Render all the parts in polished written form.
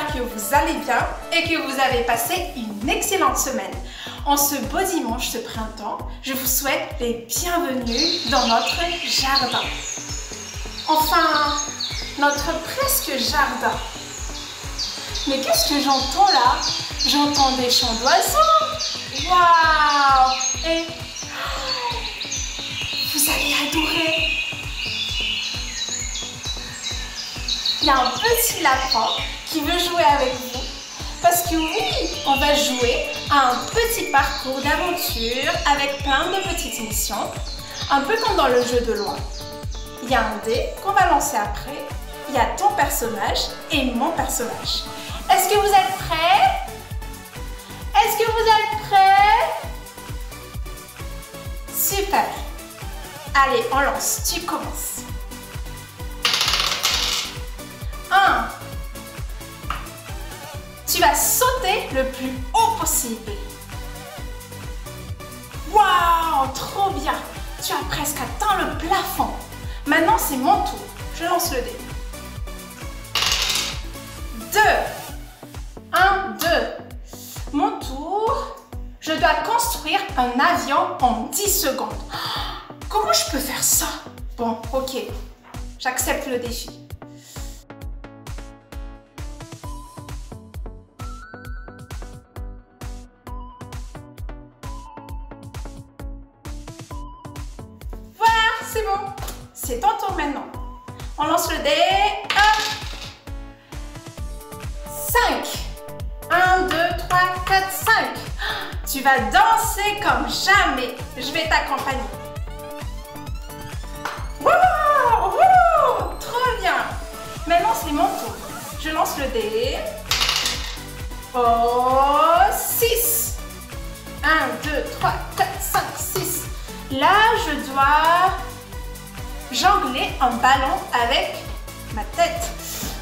j'espère que vous allez bien et que vous avez passé une excellente semaine. En ce beau dimanche de printemps, je vous souhaite les bienvenus dans notre jardin. Enfin, notre presque jardin. Mais qu'est-ce que j'entends là? J'entends des chants d'oiseaux. Waouh! Et vous allez adorer. Il y a un petit lapin qui veut jouer avec vous. Parce que oui, on va jouer à un petit parcours d'aventure avec plein de petites missions. Un peu comme dans le jeu de loi. Il y a un dé qu'on va lancer après. Il y a ton personnage et mon personnage. Est-ce que vous êtes prêts? Est-ce que vous êtes prêts? Super! Allez, on lance. Tu commences. 1. Tu vas sauter le plus haut possible. Waouh, trop bien. Tu as presque atteint le plafond. Maintenant, c'est mon tour. Je lance le dé. 2. 1, 2. Mon tour. Je dois construire un avion en 10 secondes. Comment je peux faire ça? Bon, ok. J'accepte le défi. C'est bon, c'est ton tour maintenant. On lance le dé. 5. 1, 2, 3, 4, 5. Tu vas danser comme jamais. Je vais t'accompagner. Wouhou! Wouhou! Trop bien. Maintenant, c'est mon tour. Je lance le dé. Oh, 6. 1, 2, 3, 4, 5, 6. Là, je dois jongler un ballon avec ma tête.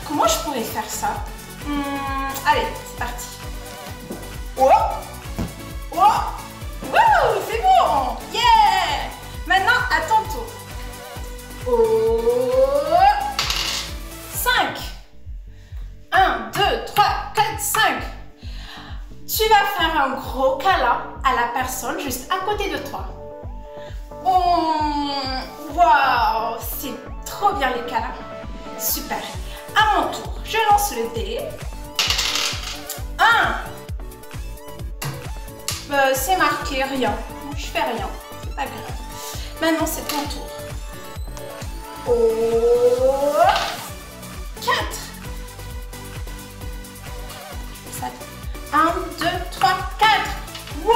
Comment je pourrais faire ça? Allez, c'est parti. Oh! Oh! Wouh! C'est bon! Yeah! Maintenant, à ton tour. Oh! 5. 1, 2, 3, 4, 5. Tu vas faire un gros câlin à la personne juste à côté de toi. Oh, waouh, c'est trop bien les câlins. Super. À mon tour, je lance le dé. 1. C'est marqué rien. Je fais rien. C'est pas grave. Maintenant, c'est ton tour. Oh. 4. 1, 2, 3, 4. Wow,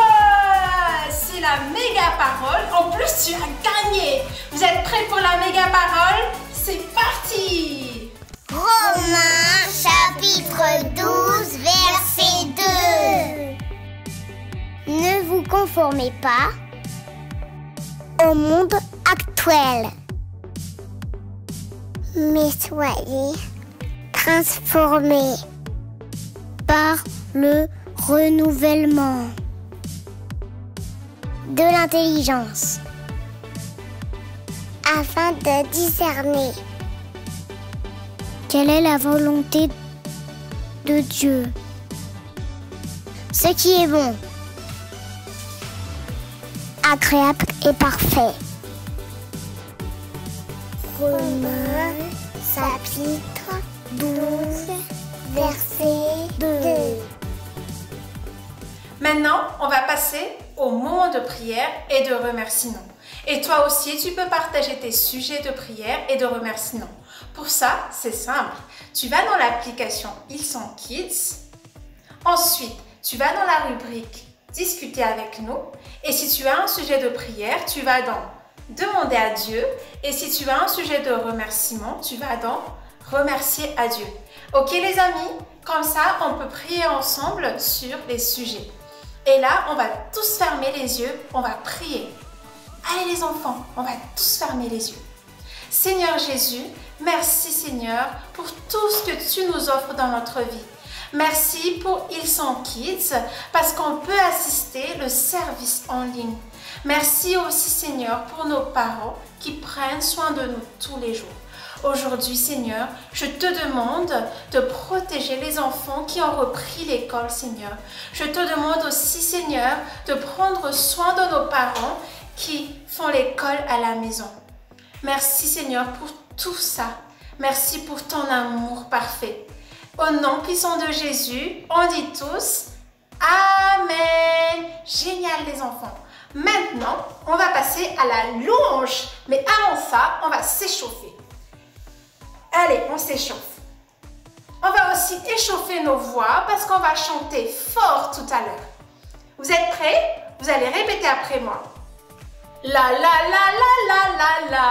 c'est la méga parole. En plus, tu as gagné. Vous êtes prêts pour la méga parole? C'est parti. Romains chapitre 12 verset 2. Ne vous conformez pas au monde actuel, mais soyez transformés par le renouvellement de l'intelligence afin de discerner quelle est la volonté de Dieu, ce qui est bon, agréable et parfait. Romains chapitre 12 verset 2. Maintenant, on va passer au moment de prière et de remerciement. Et toi aussi, tu peux partager tes sujets de prière et de remerciement. Pour ça, c'est simple. Tu vas dans l'application Ils sont Kids. Ensuite, tu vas dans la rubrique Discuter avec nous. Et si tu as un sujet de prière, tu vas dans Demander à Dieu. Et si tu as un sujet de remerciement, tu vas dans Remercier à Dieu. Ok les amis? Comme ça, on peut prier ensemble sur les sujets. Et là, on va tous fermer les yeux, on va prier. Allez les enfants, on va tous fermer les yeux. Seigneur Jésus, merci Seigneur pour tout ce que tu nous offres dans notre vie. Merci pour Ils sont Kids parce qu'on peut assister le service en ligne. Merci aussi Seigneur pour nos parents qui prennent soin de nous tous les jours. Aujourd'hui, Seigneur, je te demande de protéger les enfants qui ont repris l'école, Seigneur. Je te demande aussi, Seigneur, de prendre soin de nos parents qui font l'école à la maison. Merci, Seigneur, pour tout ça. Merci pour ton amour parfait. Au nom puissant de Jésus, on dit tous Amen. Génial, les enfants. Maintenant, on va passer à la louange. Mais avant ça, on va s'échauffer. Allez, on s'échauffe. On va aussi échauffer nos voix parce qu'on va chanter fort tout à l'heure. Vous êtes prêts? Vous allez répéter après moi. La la la la la la la.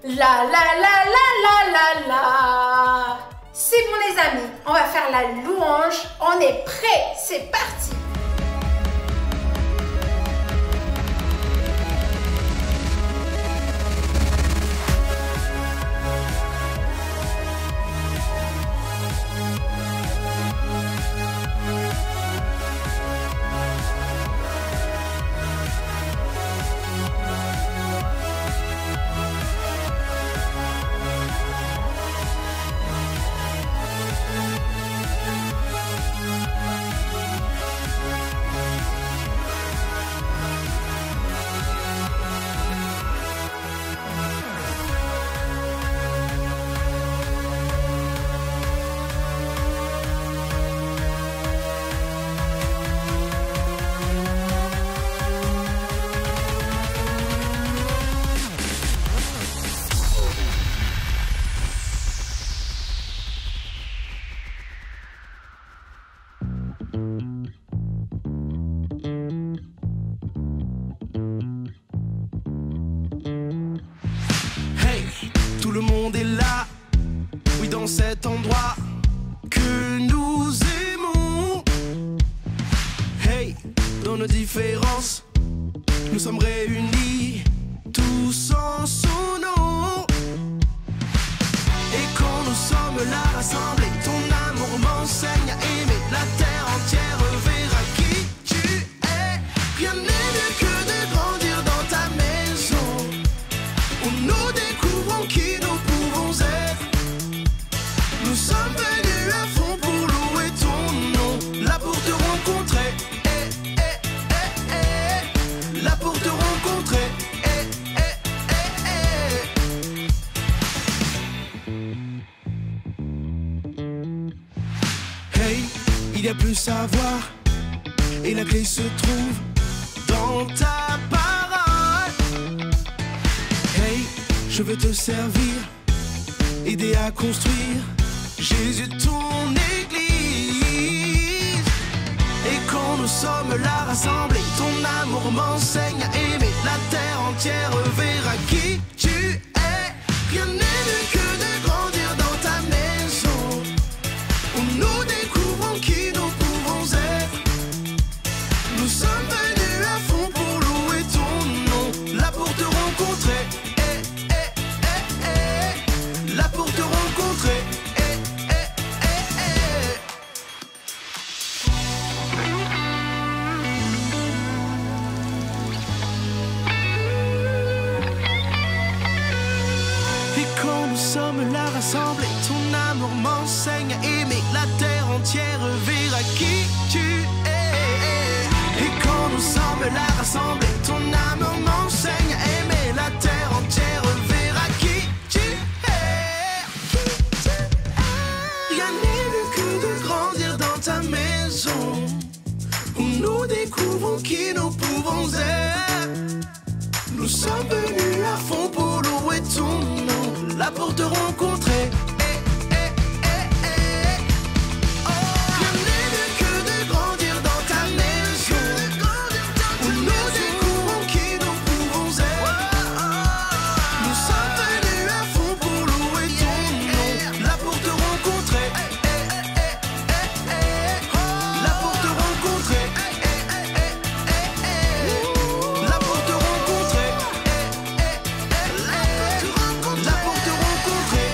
La la la la la la la. C'est bon les amis, on va faire la louange. On est prêts, c'est parti. Tout le monde est là, oui, dans cet endroit que nous aimons. Hey, dans nos différences, nous sommes réunis, tous en son nom. Et quand nous sommes là rassemblés, ton amour m'enseigne à aimer. La terre entière verra qui tu es. Rien n'est mieux que de grandir dans ta maison, où nous découvrons qui nous pouvons être. Nous sommes venus à fond pour louer ton nom, là pour te rencontrer, là pour te rencontrer, Hey, il y a plus à voir, et la clé se trouve dans ta parole. Hey, je veux te servir, aider à construire Jésus ton église. Et quand nous sommes là rassemblés, ton amour m'enseigne à aimer. La terre entière verra qui tu es. Rien n'est mieux que de grandir dans ta maison, où nous découvrons qui nous pouvons être. Nous sommes venus à fond pour louer ton nom, là pour te rencontrer, là pour te rencontrer. Et quand nous sommes là rassemblés, ton amour m'enseigne à aimer. La terre entière verra qui tu es. Et quand nous sommes là rassemblés, ton amour m'enseigne à aimer. La terre entière verra qui tu es. Rien n'est mieux que de grandir dans ta maison, où nous découvrons qui nous pouvons être. Nous sommes venus à fond pour louer ton nom, là pour te rencontrer. Rien n'est mieux que de grandir dans ta maison, où nous découvrons qui nous pouvons être. Nous sommes venus à fond pour louer ton nom, là pour te rencontrer. Là pour te rencontrer. Là pour te rencontrer. Là pour te rencontrer.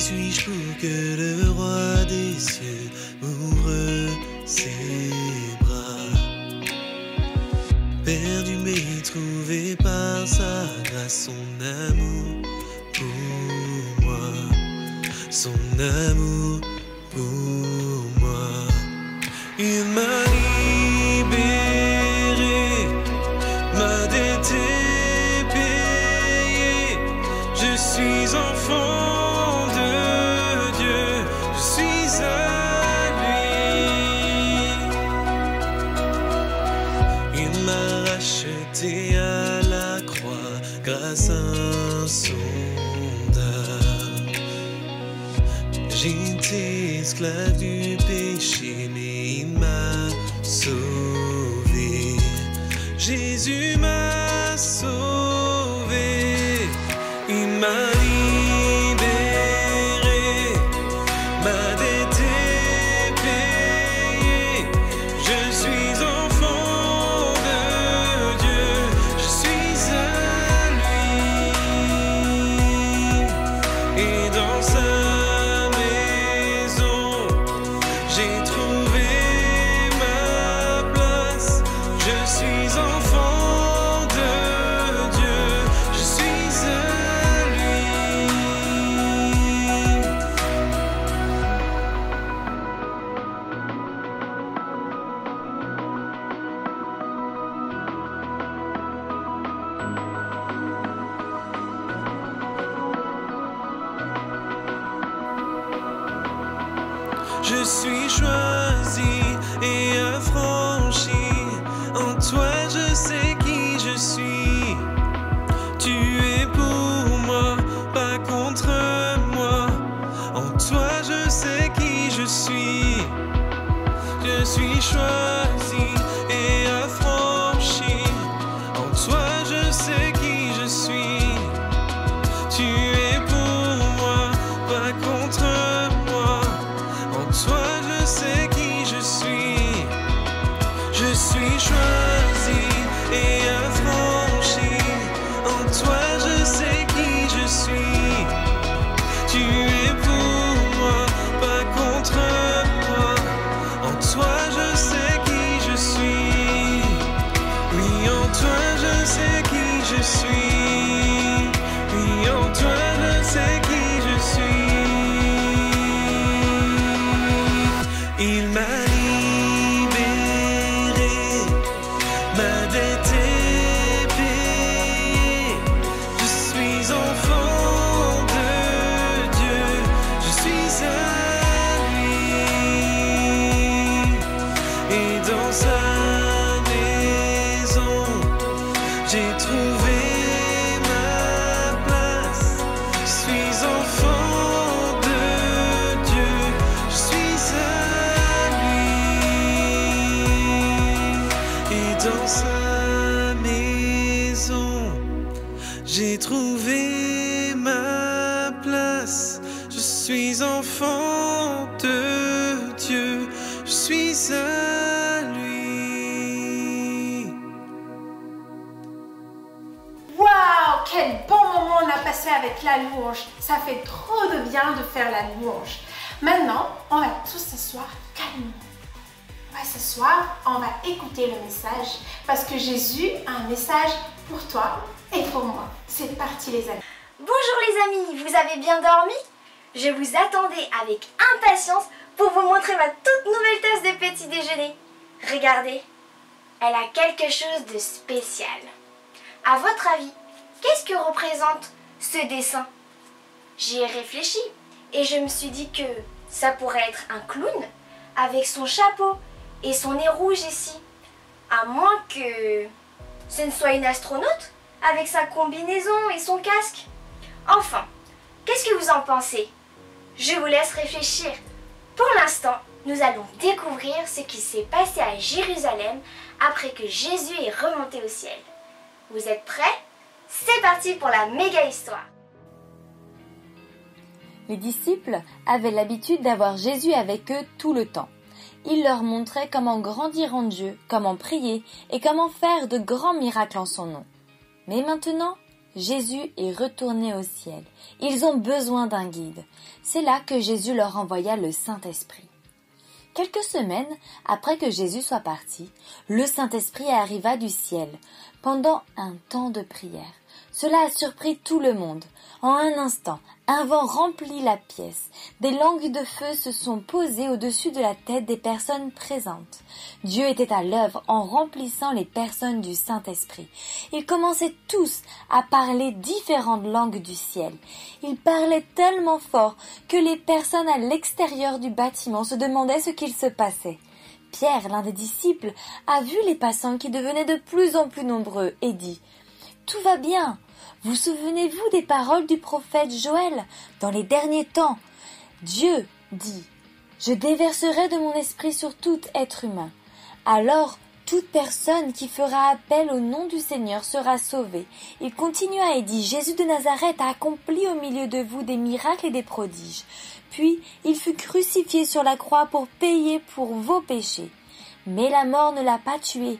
suis-je pour que le roi des cieux m'ouvre ses bras? Perdu mais trouvé par sa grâce, son amour pour moi, son amour pour moi. Il m'a libéré, ma dette est payée, je suis enfant de Dieu, je suis à lui. Il m'a racheté à la croix grâce à un sondage. J'étais esclave du péché, mais il m'a sauvé. Jésus m'a sauvé, il m'a libéré, ma dette est payée, je suis enfant de Dieu, je suis à lui, et dans sa j'ai trouvé ma place, je suis enfant de Dieu, je suis à lui. Je suis choisi et affranchi, en toi je sais qui je suis. Tu es pour moi, pas contre moi, en toi je sais qui je suis. Je suis choisi et affranchi, en toi je sais qui je suis. Tu es pour moi, pas contre moi, en toi je sais qui je suis. Je suis choisi et affranchi, en toi je sais qui je suis. Tu es pour moi, pas contre moi, en toi je sais qui je suis. Oui, en toi je sais qui je suis. Oui, en toi je sais qui je suis. Il m'a libéré, ma dette est payée, je suis enfant de Dieu, je suis à lui, et dans sa maison, j'ai trouvé ma place, je suis enfant de Dieu, je suis à lui, et dans sa maison, j'ai trouvé ma place, je suis enfant de Dieu, je suis à lui. Waouh, quel bon moment on a passé avec la louange. Ça fait trop de bien de faire la louange. Maintenant, on va tous s'asseoir calmement. On va s'asseoir, on va écouter le message parce que Jésus a un message pour toi et pour moi. C'est parti les amis. Bonjour les amis, vous avez bien dormi? Je vous attendais avec impatience pour vous montrer ma toute nouvelle tasse de petit déjeuner. Regardez, elle a quelque chose de spécial. À votre avis, qu'est-ce que représente ce dessin? J'y ai réfléchi et je me suis dit que ça pourrait être un clown avec son chapeau et son nez rouge ici. À moins que ce ne soit une astronaute avec sa combinaison et son casque. Enfin, qu'est-ce que vous en pensez? Je vous laisse réfléchir. Pour l'instant, nous allons découvrir ce qui s'est passé à Jérusalem après que Jésus est remonté au ciel. Vous êtes prêts? C'est parti pour la méga histoire. Les disciples avaient l'habitude d'avoir Jésus avec eux tout le temps. Il leur montrait comment grandir en Dieu, comment prier et comment faire de grands miracles en son nom. Mais maintenant, Jésus est retourné au ciel. Ils ont besoin d'un guide. C'est là que Jésus leur envoya le Saint-Esprit. Quelques semaines après que Jésus soit parti, le Saint-Esprit arriva du ciel pendant un temps de prière. Cela a surpris tout le monde. En un instant, un vent remplit la pièce. Des langues de feu se sont posées au-dessus de la tête des personnes présentes. Dieu était à l'œuvre en remplissant les personnes du Saint-Esprit. Ils commençaient tous à parler différentes langues du ciel. Ils parlaient tellement fort que les personnes à l'extérieur du bâtiment se demandaient ce qu'il se passait. Pierre, l'un des disciples, a vu les passants qui devenaient de plus en plus nombreux et dit « Tout va bien !» Vous souvenez-vous des paroles du prophète Joël? Dans les derniers temps, Dieu dit « Je déverserai de mon esprit sur tout être humain. Alors, toute personne qui fera appel au nom du Seigneur sera sauvée. » Il continua et dit « Jésus de Nazareth a accompli au milieu de vous des miracles et des prodiges. Puis, il fut crucifié sur la croix pour payer pour vos péchés. Mais la mort ne l'a pas tué.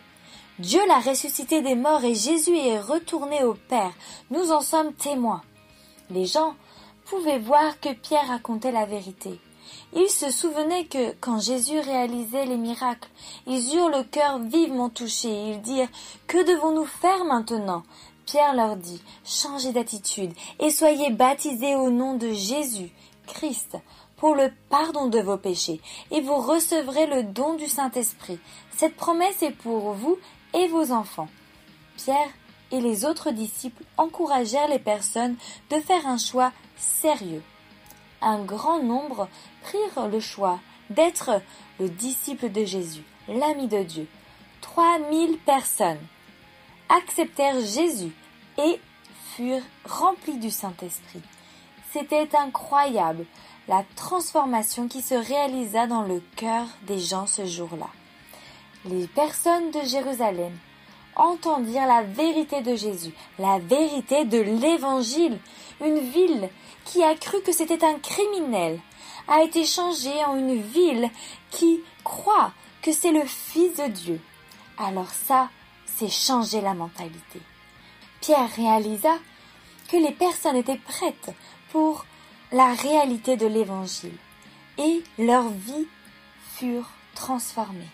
Dieu l'a ressuscité des morts et Jésus est retourné au Père. Nous en sommes témoins. » Les gens pouvaient voir que Pierre racontait la vérité. Ils se souvenaient que, quand Jésus réalisait les miracles, ils eurent le cœur vivement touché. Ils dirent « Que devons-nous faire maintenant ?» Pierre leur dit « Changez d'attitude et soyez baptisés au nom de Jésus, Christ, pour le pardon de vos péchés, et vous recevrez le don du Saint-Esprit. Cette promesse est pour vous et vos enfants. » Pierre et les autres disciples encouragèrent les personnes de faire un choix sérieux. Un grand nombre prirent le choix d'être le disciple de Jésus, l'ami de Dieu. 3000 personnes acceptèrent Jésus et furent remplies du Saint-Esprit. C'était incroyable, la transformation qui se réalisa dans le cœur des gens ce jour-là. Les personnes de Jérusalem entendirent la vérité de Jésus, la vérité de l'Évangile. Une ville qui a cru que c'était un criminel a été changée en une ville qui croit que c'est le Fils de Dieu. Alors ça, c'est changer la mentalité. Pierre réalisa que les personnes étaient prêtes pour la réalité de l'Évangile et leurs vies furent transformées.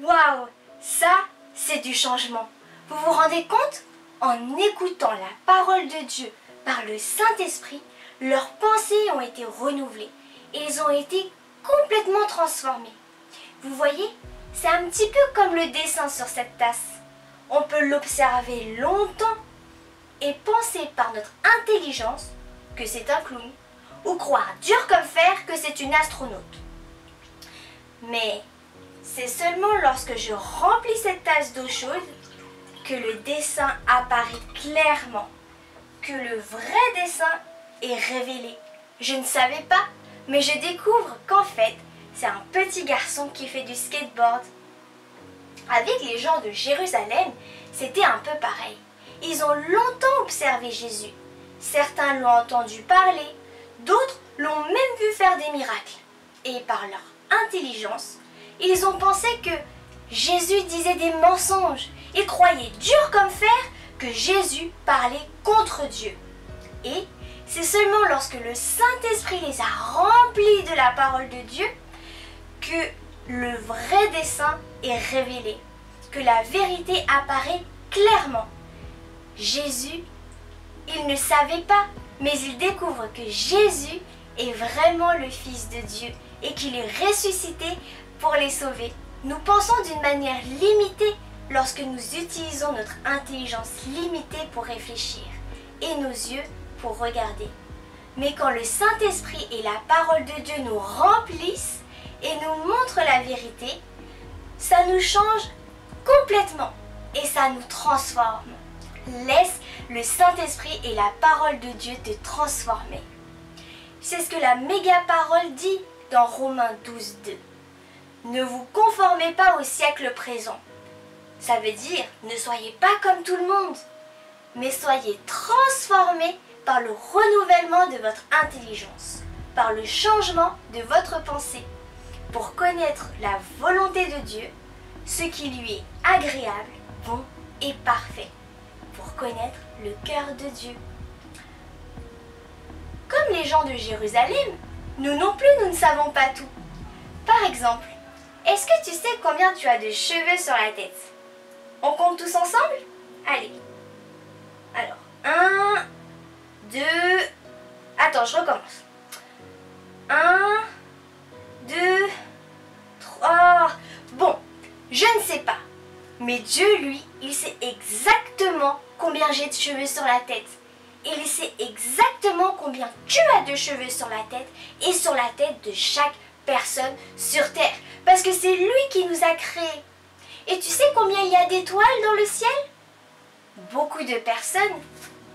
Waouh, ça, c'est du changement. Vous vous rendez compte? En écoutant la parole de Dieu par le Saint-Esprit, leurs pensées ont été renouvelées et ils ont été complètement transformés. Vous voyez, c'est un petit peu comme le dessin sur cette tasse. On peut l'observer longtemps et penser par notre intelligence que c'est un clown ou croire dur comme fer que c'est une astronaute. Mais c'est seulement lorsque je remplis cette tasse d'eau chaude que le dessin apparaît clairement, que le vrai dessin est révélé. Je ne savais pas, mais je découvre qu'en fait, c'est un petit garçon qui fait du skateboard. Avec les gens de Jérusalem, c'était un peu pareil. Ils ont longtemps observé Jésus. Certains l'ont entendu parler, d'autres l'ont même vu faire des miracles. Et par leur intelligence, ils ont pensé que Jésus disait des mensonges. Ils croyaient dur comme fer que Jésus parlait contre Dieu. Et c'est seulement lorsque le Saint-Esprit les a remplis de la parole de Dieu que le vrai dessein est révélé, que la vérité apparaît clairement. Jésus, il ne savait pas, mais il découvre que Jésus est vraiment le Fils de Dieu et qu'il est ressuscité pour les sauver. Nous pensons d'une manière limitée lorsque nous utilisons notre intelligence limitée pour réfléchir et nos yeux pour regarder. Mais quand le Saint-Esprit et la parole de Dieu nous remplissent et nous montrent la vérité, ça nous change complètement et ça nous transforme. Laisse le Saint-Esprit et la parole de Dieu te transformer. C'est ce que la méga parole dit dans Romains 12:2. Ne vous conformez pas au siècle présent. Ça veut dire, ne soyez pas comme tout le monde, mais soyez transformés par le renouvellement de votre intelligence, par le changement de votre pensée, pour connaître la volonté de Dieu, ce qui lui est agréable, bon et parfait pour connaître le cœur de Dieu. Comme les gens de Jérusalem, nous non plus, nous ne savons pas tout. Par exemple, est-ce que tu sais combien tu as de cheveux sur la tête? On compte tous ensemble? Allez. Alors, 1, 2... Attends, je recommence. 1, 2, 3... Bon, je ne sais pas. Mais Dieu, lui, il sait exactement combien j'ai de cheveux sur la tête. Et il sait exactement combien tu as de cheveux sur la tête et sur la tête de chaque personne sur terre. Parce que c'est lui qui nous a créés. Et tu sais combien il y a d'étoiles dans le ciel? Beaucoup de personnes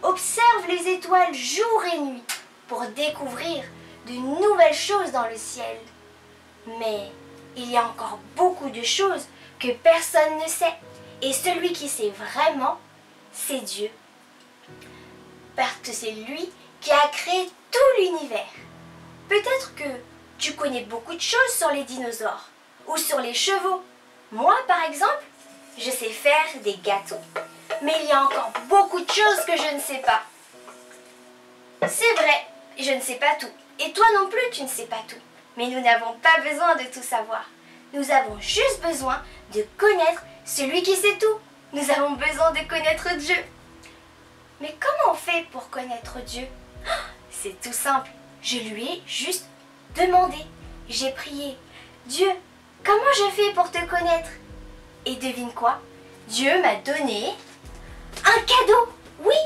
observent les étoiles jour et nuit pour découvrir de nouvelles choses dans le ciel. Mais il y a encore beaucoup de choses que personne ne sait. Et celui qui sait vraiment, c'est Dieu. Parce que c'est lui qui a créé tout l'univers. Peut-être que tu connais beaucoup de choses sur les dinosaures ou sur les chevaux. Moi, par exemple, je sais faire des gâteaux. Mais il y a encore beaucoup de choses que je ne sais pas. C'est vrai, je ne sais pas tout. Et toi non plus, tu ne sais pas tout. Mais nous n'avons pas besoin de tout savoir. Nous avons juste besoin de connaître celui qui sait tout. Nous avons besoin de connaître Dieu. Mais comment on fait pour connaître Dieu? C'est tout simple. Je lui ai juste demandé. J'ai prié. Dieu, comment je fais pour te connaître? Et devine quoi? Dieu m'a donné un cadeau. Oui,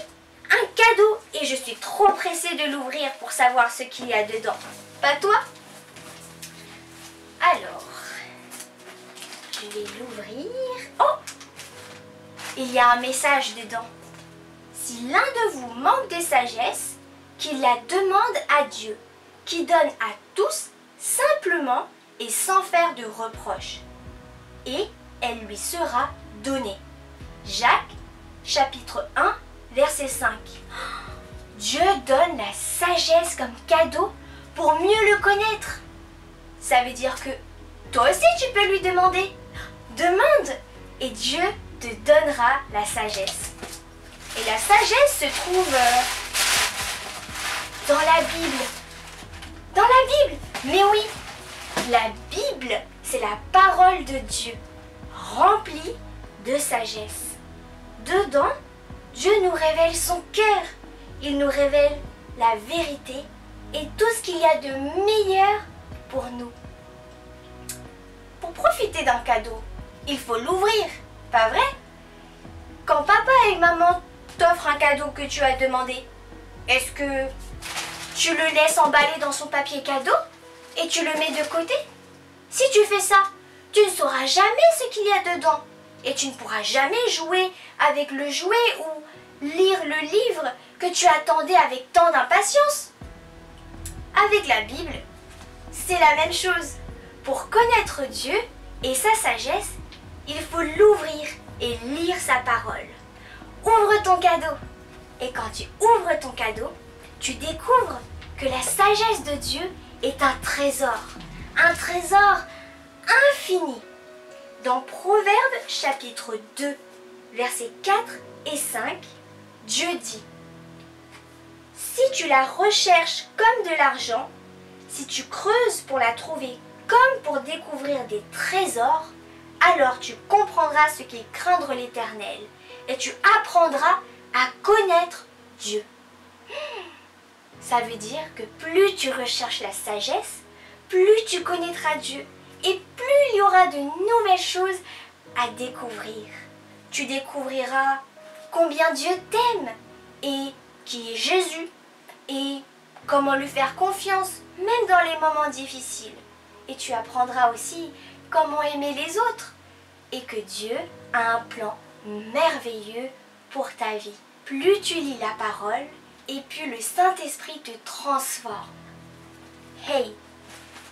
un cadeau. Et je suis trop pressée de l'ouvrir pour savoir ce qu'il y a dedans. Pas toi? Alors, je vais l'ouvrir. Oh! Il y a un message dedans. Si l'un de vous manque de sagesse, qu'il la demande à Dieu, qui donne à tous simplement et sans faire de reproches. Et elle lui sera donnée. Jacques, chapitre 1, verset 5. Dieu donne la sagesse comme cadeau pour mieux le connaître. Ça veut dire que toi aussi tu peux lui demander. Demande et Dieu te donnera la sagesse. Et la sagesse se trouve dans la Bible. Dans la Bible. Mais oui, la Bible, c'est la parole de Dieu, remplie de sagesse. Dedans, Dieu nous révèle son cœur. Il nous révèle la vérité et tout ce qu'il y a de meilleur pour nous. Pour profiter d'un cadeau, il faut l'ouvrir, pas vrai? Quand papa et maman t'offrent un cadeau que tu as demandé, est-ce que tu le laisses emballer dans son papier cadeau et tu le mets de côté? Si tu fais ça, tu ne sauras jamais ce qu'il y a dedans et tu ne pourras jamais jouer avec le jouet ou lire le livre que tu attendais avec tant d'impatience. Avec la Bible, c'est la même chose. Pour connaître Dieu et sa sagesse, il faut l'ouvrir et lire sa parole. Ouvre ton cadeau. Et quand tu ouvres ton cadeau, tu découvres que la sagesse de Dieu est un trésor infini. Dans Proverbes chapitre 2, versets 4 et 5, Dieu dit: si tu la recherches comme de l'argent, si tu creuses pour la trouver comme pour découvrir des trésors, alors tu comprendras ce qu'est craindre l'Éternel et tu apprendras à connaître Dieu. Ça veut dire que plus tu recherches la sagesse, plus tu connaîtras Dieu et plus il y aura de nouvelles choses à découvrir. Tu découvriras combien Dieu t'aime et qui est Jésus et comment lui faire confiance même dans les moments difficiles. Et tu apprendras aussi comment aimer les autres et que Dieu a un plan merveilleux pour ta vie. Plus tu lis la parole et plus le Saint-Esprit te transforme. Hey,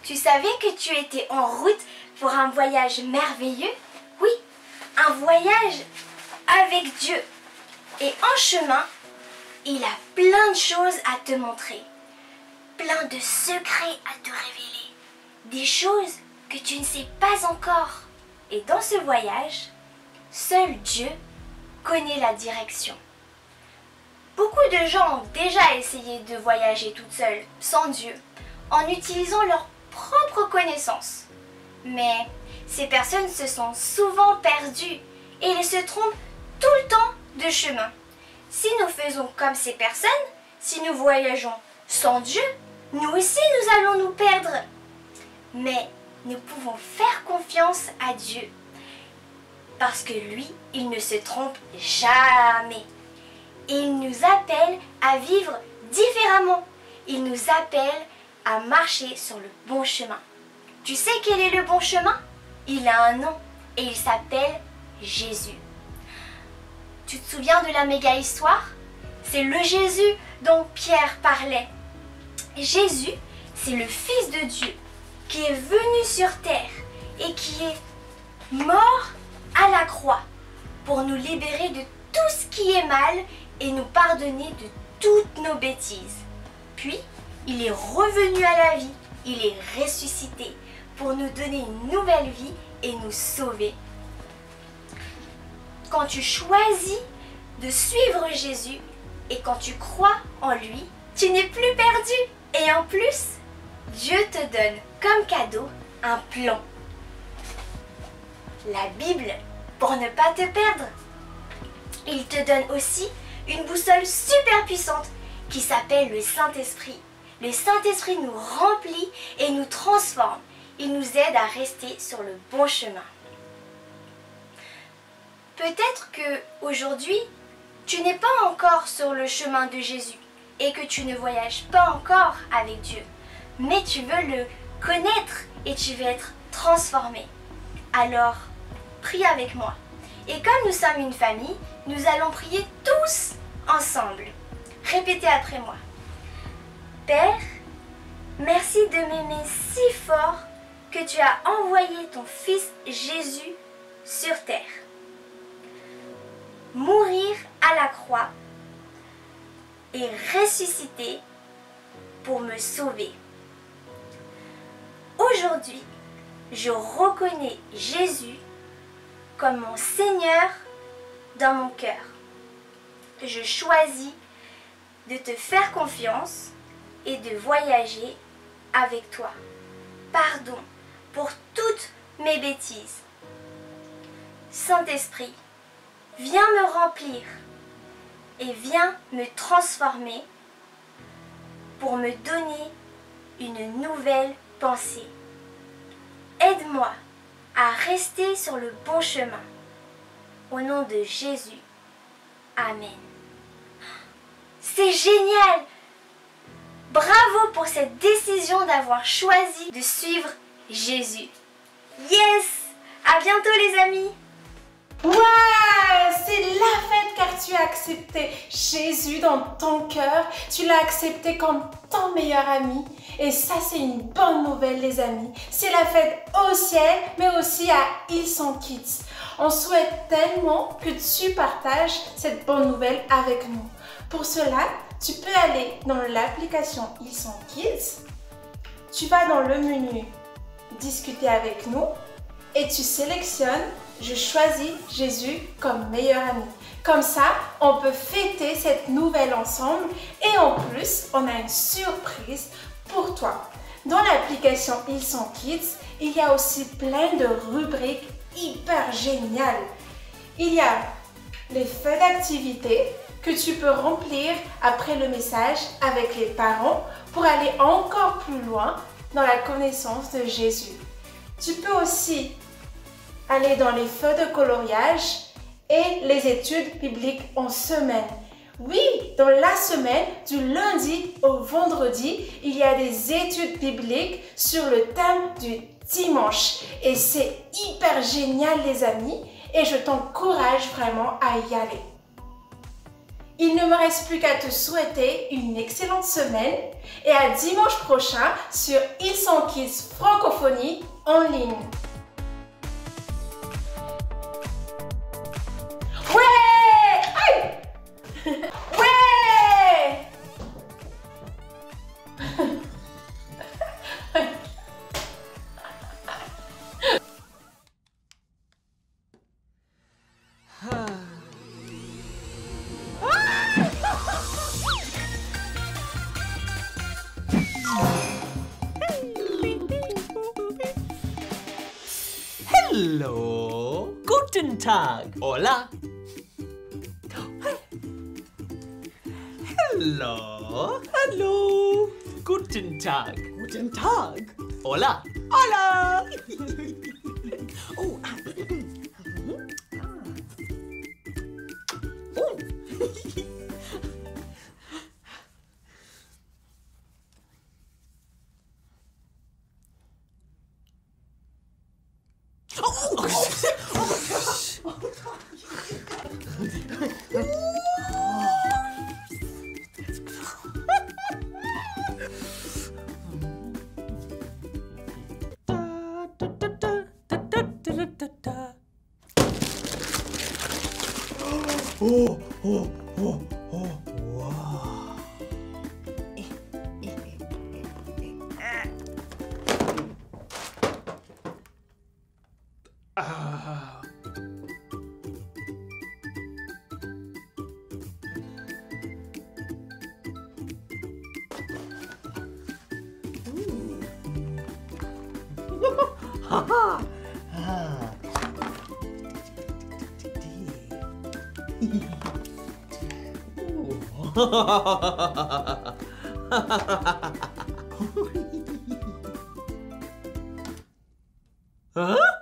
tu savais que tu étais en route pour un voyage merveilleux? Oui, un voyage avec Dieu. Et en chemin, il a plein de choses à te montrer, plein de secrets à te révéler, des choses que tu ne sais pas encore. Et dans ce voyage, seul Dieu connais la direction. Beaucoup de gens ont déjà essayé de voyager toutes seules, sans Dieu, en utilisant leurs propres connaissances. Mais ces personnes se sont souvent perdues et elles se trompent tout le temps de chemin. Si nous faisons comme ces personnes, si nous voyageons sans Dieu, nous aussi nous allons nous perdre. Mais nous pouvons faire confiance à Dieu. Parce que lui, il ne se trompe jamais. Il nous appelle à vivre différemment. Il nous appelle à marcher sur le bon chemin. Tu sais quel est le bon chemin? Il a un nom et il s'appelle Jésus. Tu te souviens de la méga histoire? C'est le Jésus dont Pierre parlait. Jésus, c'est le Fils de Dieu qui est venu sur terre et qui est mort à la croix pour nous libérer de tout ce qui est mal et nous pardonner de toutes nos bêtises. Puis, il est revenu à la vie, il est ressuscité pour nous donner une nouvelle vie et nous sauver. Quand tu choisis de suivre Jésus et quand tu crois en lui, tu n'es plus perdu. Et en plus, Dieu te donne comme cadeau un plan. La Bible pour ne pas te perdre. Il te donne aussi une boussole super puissante qui s'appelle le Saint-Esprit. Le Saint-Esprit nous remplit et nous transforme. Il nous aide à rester sur le bon chemin. Peut-être que aujourd'hui, tu n'es pas encore sur le chemin de Jésus et que tu ne voyages pas encore avec Dieu, mais tu veux le connaître et tu veux être transformé. Alors, prie avec moi. Et comme nous sommes une famille, nous allons prier tous ensemble. Répétez après moi. Père, merci de m'aimer si fort que tu as envoyé ton Fils Jésus sur terre. Mourir à la croix et ressusciter pour me sauver. Aujourd'hui, je reconnais Jésus comme mon Seigneur dans mon cœur. Je choisis de te faire confiance et de voyager avec toi. Pardon pour toutes mes bêtises. Saint-Esprit, viens me remplir et viens me transformer pour me donner une nouvelle pensée. Aide-moi à rester sur le bon chemin. Au nom de Jésus. Amen. C'est génial! Bravo pour cette décision d'avoir choisi de suivre Jésus. Yes! À bientôt les amis! Waouh! C'est la fête car tu as accepté Jésus dans ton cœur. Tu l'as accepté comme ton meilleur ami. Et ça, c'est une bonne nouvelle, les amis. C'est la fête au ciel, mais aussi à Hillsong Kids. On souhaite tellement que tu partages cette bonne nouvelle avec nous. Pour cela, tu peux aller dans l'application Hillsong Kids. Tu vas dans le menu Discuter avec nous et tu sélectionnes Je choisis Jésus comme meilleur ami. Comme ça, on peut fêter cette nouvelle ensemble et en plus, on a une surprise pour toi. Dans l'application Hillsong Kids, il y a aussi plein de rubriques hyper géniales. Il y a les feuilles d'activité que tu peux remplir après le message avec les parents pour aller encore plus loin dans la connaissance de Jésus. Tu peux aussi aller dans les feux de coloriage et les études bibliques en semaine. Oui, dans la semaine, du lundi au vendredi, il y a des études bibliques sur le thème du dimanche. Et c'est hyper génial les amis et je t'encourage vraiment à y aller. Il ne me reste plus qu'à te souhaiter une excellente semaine et à dimanche prochain sur Hillsong Kids Francophonie en ligne. Hello. Guten Tag. Hola. Hello. Hallo. Guten Tag. Guten Tag. Hola. Hola. Oh. Oh. Oh, oh, oh, oh, wow. Ah. Haha. Ah. Huh?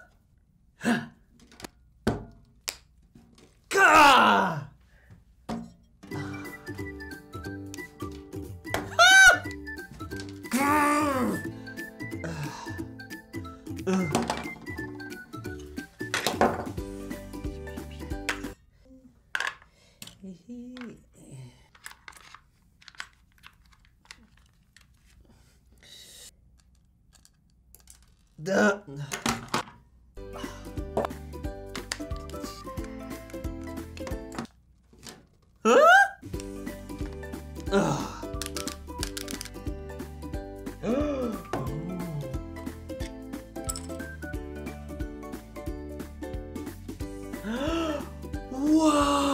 Gah! The Wow!